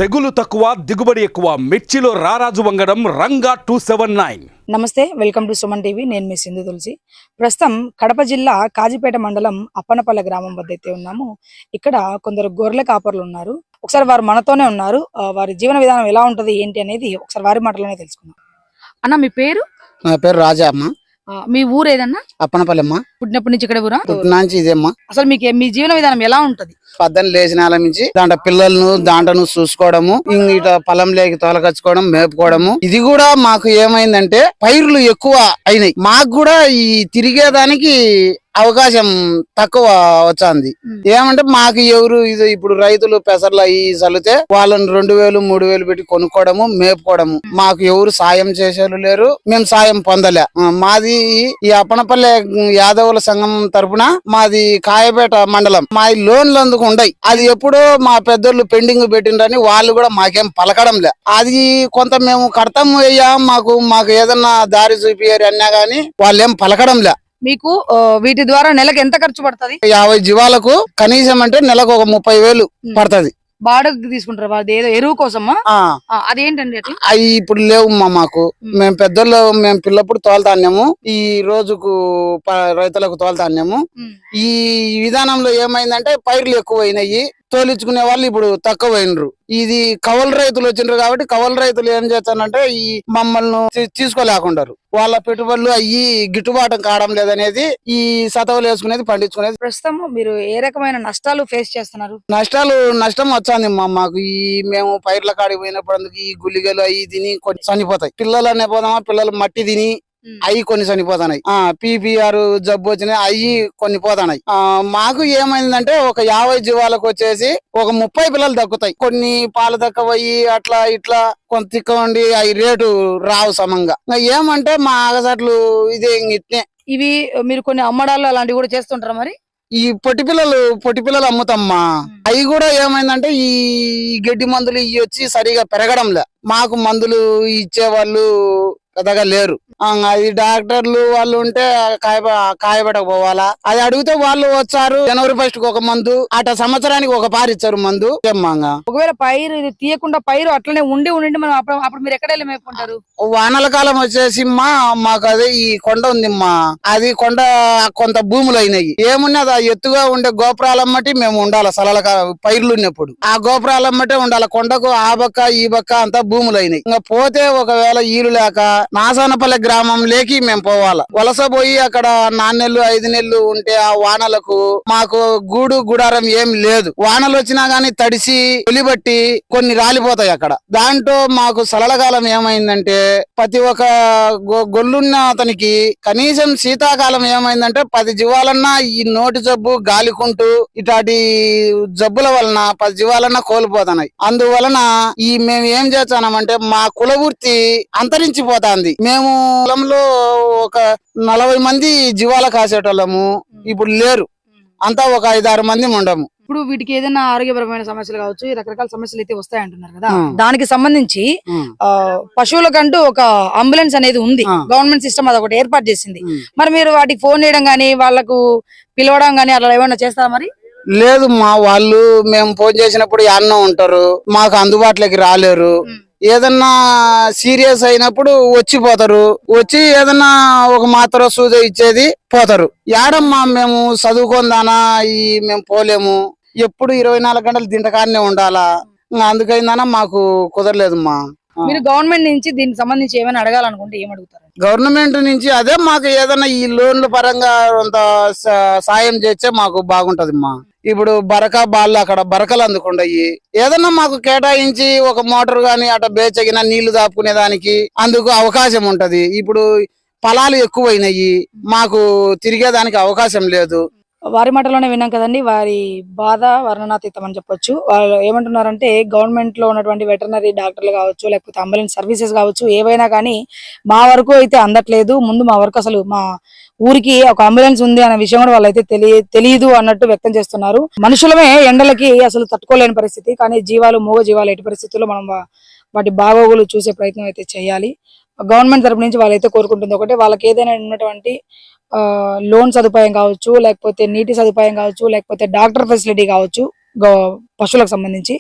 తెగులు తక్కువ దిగుబడి ఎక్కువ మిర్చిలో రారాజు వంగడం రంగా 279. నమస్తే, వెల్కమ్ టు సుమన్ టీవీ. నేను మీ సింధు తులసి. ప్రస్తుతం కడప జిల్లా కాజీపేట మండలం అప్పనపల్లె గ్రామం వద్ద అయితే ఉన్నాము. ఇక్కడ కొందరు గొర్రెల కాపర్లు ఉన్నారు. ఒకసారి వారు మనతోనే ఉన్నారు. వారి జీవన విధానం ఎలా ఉంటది ఏంటి అనేది ఒకసారి వారి మాటలోనే తెలుసుకుందాం. అన్న, మీ పేరు? నా పేరు రాజా అమ్మ. మీ ఊరు ఏదన్నా? అప్పనపల్లెమ్మ. పుట్టినప్పటి నుంచి ఇక్కడ ఊరా? పుట్టినాంచి ఇదేమ్మా. అసలు మీకు మీ జీవన విధానం ఎలా ఉంటది? పద్దెని లేచిన నుంచి దాంట్లో పిల్లలను దాంట్లను చూసుకోవడము, ఇట పొలం లేకి తోలకచ్చుకోవడం, మేపుకోవడము. ఇది కూడా మాకు ఏమైందంటే పైర్లు ఎక్కువ అయినాయి. మాకు కూడా ఈ తిరిగేదానికి అవకాశం తక్కువ వచ్చింది. ఏమంటే మాకు ఎవరు ఇది ఇప్పుడు రైతులు పెసర్లు అవి చల్లితే వాళ్ళని 2000 3000 పెట్టి కొనుక్కోవడము, మేపుకోవడము. మాకు ఎవరు సాయం చేసేవాళ్ళు లేరు, మేము సాయం పొందలే. మాది ఈ అప్పనపల్లె యాదవుల సంఘం తరపున మాది కాయపేట మండలం. మా లోన్లు అందుకు ఉండయి. అది ఎప్పుడో మా పెద్దోళ్ళు పెండింగ్ పెట్టిండ్రని వాళ్ళు కూడా మాకేం పలకడం లే. అది కొంత మేము కడతాము అయ్యా, మాకు ఏదన్నా దారి చూపియారు అన్నా గాని వాళ్ళేం పలకడం లే. మీకు వీటి ద్వారా నెలకు ఎంత ఖర్చు పడుతుంది? 50 జీవాలకు కనీసం అంటే నెలకు ఒక 30,000 పడుతుంది. బాడకు తీసుకుంటారు అది ఏదో ఎరువు కోసమా? అదేంటండి అట్లా? అవి ఇప్పుడు లేవు మాకు. మేము పెద్దోళ్ళు మేము పిల్లప్పుడు తోలుతాన్నాము, ఈ రోజుకు రైతులకు తోలుతాన్నాము. ఈ విధానంలో ఏమైందంటే పైర్లు ఎక్కువ అయినాయి, తోలించుకునే వాళ్ళు ఇప్పుడు తక్కువ అయినరు. ఇది కవల రైతులు వచ్చిండ్రు కాబట్టి కవల రైతులు ఏం చేస్తానంటే ఈ మమ్మల్ని తీసుకోలేకుండారు. వాళ్ళ పెట్టుబడులు అయ్యి గిట్టుబాటు కావడం లేదనేది ఈ సతవలు వేసుకునేది పండించుకునేది. ప్రస్తుతం మీరు ఏ రకమైన నష్టాలు ఫేస్ చేస్తున్నారు? నష్టం వచ్చింది మాకు. ఈ మేము పైర్ల కాడికి పోయినప్పుడు అందుకు ఈ గుల్లిగలు అవి తిని కొన్ని చనిపోతాయి. పిల్లలు అనే పోదామా, పిల్లలు మట్టి తిని అవి కొన్ని చనిపోతాయి. PPR జబ్బు వచ్చినాయి, అవి కొన్ని పోతాయి. మాకు ఏమైందంటే ఒక 50 జీవాలకు వచ్చేసి ఒక 30 పిల్లలు దక్కుతాయి. కొన్ని పాలు దక్కవయ్యి అట్లా ఇట్లా కొంత తిక్కవండి, అవి రేటు రావు సమంగా. ఏమంటే మా ఆగసట్లు ఇదే ఇట్నే. ఇవి మీరు కొన్ని అమ్మడాలు అలాంటివి కూడా చేస్తుంటారా మరి? ఈ పొట్టి పిల్లలు అమ్ముతామ్మా. అవి కూడా ఏమైందంటే ఈ గడ్డి మందులు ఇవి వచ్చి సరిగా పెరగడంలే. మాకు మందులు ఇచ్చేవాళ్ళు పెద్దగా లేరు. అది డాక్టర్లు వాళ్ళు ఉంటే కాయబెట్టక పోవాలా. అది అడిగితే వాళ్ళు వచ్చారు జనవరి 1st ఒక మందు, అట సంవత్సరానికి ఒక పారి ఇచ్చారు మందు. ఒకవేళ పైరు ఇది తీయకుండా పైరు అట్లనే ఉండి మనం అప్పుడు మీరు ఎక్కడ మేపుకుంటారు? వానల కాలం వచ్చేసి మాకు అదే ఈ కొండ ఉందిమ్మా. అది కొండ కొంత భూములు అయినాయి. ఏమున్నది ఆ ఎత్తుగా ఉండే గోపురాలమ్మటి మేము ఉండాలి. సలల పైర్లు ఉన్నప్పుడు ఆ గోపురాలమ్మటే ఉండాలి. కొండకు ఆ బక్క ఈ బక్క అంతా భూములు అయినాయి. ఇంకా పోతే ఒకవేళ ఈలు లేక నాసానపల్లె గ్రామం లేకి మేము పోవాలా. వలస పోయి అక్కడ 4 నెలలు 5 నెలలు ఉంటే ఆ వానలకు మాకు గుడారం ఏం లేదు. వానలు వచ్చినా గానీ తడిసి ఒలిబట్టి కొన్ని రాలిపోతాయి అక్కడ. దాంట్లో మాకు సలలకాలం ఏమైందంటే ప్రతి ఒక్క గొల్లున్న అతనికి కనీసం శీతాకాలం ఏమైందంటే 10 జీవాలన్నా ఈ నోటి జబ్బు గాలికుంటూ ఇటాటి జబ్బుల వలన 10 జీవాలన్నా కోల్పోతున్నాయి. అందువలన మేము ఏం చేస్తామంటే మా కులవృత్తి అంతరించిపోతాంది. మేము పొలంలో ఒక 40 మంది జీవాల కాసేటోళ్ళము, ఇప్పుడు లేరు. అంతా ఒక 5-6 మంది ఉండము. ఇప్పుడు వీటికి ఏదైనా ఆరోగ్యపరమైన సమస్యలు కావచ్చు, రకరకాల సమస్యలు అయితే వస్తాయి అంటున్నారు కదా. దానికి సంబంధించి పశువులకంటూ ఒక అంబులెన్స్ అనేది ఉంది. గవర్నమెంట్ సిస్టమ్ అది ఒకటి ఏర్పాటు చేసింది. మరి మీరు వాటికి ఫోన్ చేయడం గానీ వాళ్ళకు పిలవడం గానీ అలా ఏమన్నా చేస్తారా మరి? లేదు వాళ్ళు మేము ఫోన్ చేసినప్పుడు యాన్న ఉంటారు, మాకు అందుబాటులోకి రాలేరు. ఏదన్నా సీరియస్ అయినప్పుడు వచ్చిపోతారు. వచ్చి ఏదన్నా ఒక మాత్ర సూది ఇచ్చేది పోతారు. యాడమ్మా మేము చదువుకుందానా మేము పోలేము. ఎప్పుడు 24 గంటలు దింటకాడనే ఉండాలా. అందుకైందనా మాకు కుదరలేదమ్మా. మీరు గవర్నమెంట్ నుంచి దీనికి సంబంధించి ఏమైనా అడగాలనుకుంటే ఏం అడుగుతారు? గవర్నమెంట్ నుంచి అదే మాకు ఏదైనా ఈ లోన్ల పరంగా కొంత సాయం చేస్తే మాకు బాగుంటదమ్మా. ఇప్పుడు బాళ్ళు అక్కడ బరకలు అందుకుంటాయి. ఏదన్నా మాకు కేటాయించి ఒక మోటార్ గాని అట బేచగిన నీళ్లు దాపుకునే దానికి అందుకు అవకాశం ఉంటది. ఇప్పుడు పొలాలు ఎక్కువైనాయి, మాకు తిరిగేదానికి అవకాశం లేదు. వారి మాటలోనే విన్నాం కదండి. వారి బాధ వర్ణనాతీతం అని చెప్పొచ్చు. వాళ్ళు ఏమంటున్నారంటే గవర్నమెంట్ లో ఉన్నటువంటి వెటర్నరీ డాక్టర్లు కావచ్చు, లేకపోతే అంబులెన్స్ సర్వీసెస్ కావచ్చు, ఏవైనా కానీ మా వరకు అయితే అందట్లేదు. ముందు మా వరకు అసలు మా ఊరికి ఒక అంబులెన్స్ ఉంది అనే విషయం కూడా వాళ్ళైతే తెలియదు అన్నట్టు వ్యక్తం చేస్తున్నారు. మనుషులమే ఎండలకి అసలు తట్టుకోలేని పరిస్థితి, కానీ మూగ జీవాలు ఎట్టి పరిస్థితుల్లో మనం వాటి బాగోగులు చూసే ప్రయత్నం అయితే చేయాలి. గవర్నమెంట్ తరపు నుంచి వాళ్ళైతే కోరుకుంటుంది ఒకటే, వాళ్ళకి ఏదైనా ఉన్నటువంటి లోన్ సదుపాయం కావచ్చు, లేకపోతే నీటి సదుపాయం కావచ్చు, లేకపోతే డాక్టర్ ఫెసిలిటీ కావచ్చు, పశువులకు సంబంధించి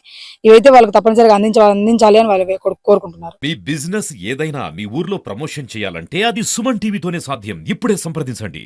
ఇవైతే వాళ్ళకి తప్పనిసరిగా అందించాలి అని వాళ్ళు కోరుకుంటున్నారు. మీ బిజినెస్ ఏదైనా మీ ఊర్లో ప్రమోషన్ చేయాలంటే అది సుమన్ టీవీతోనే సాధ్యం. ఇప్పుడే సంప్రదించండి.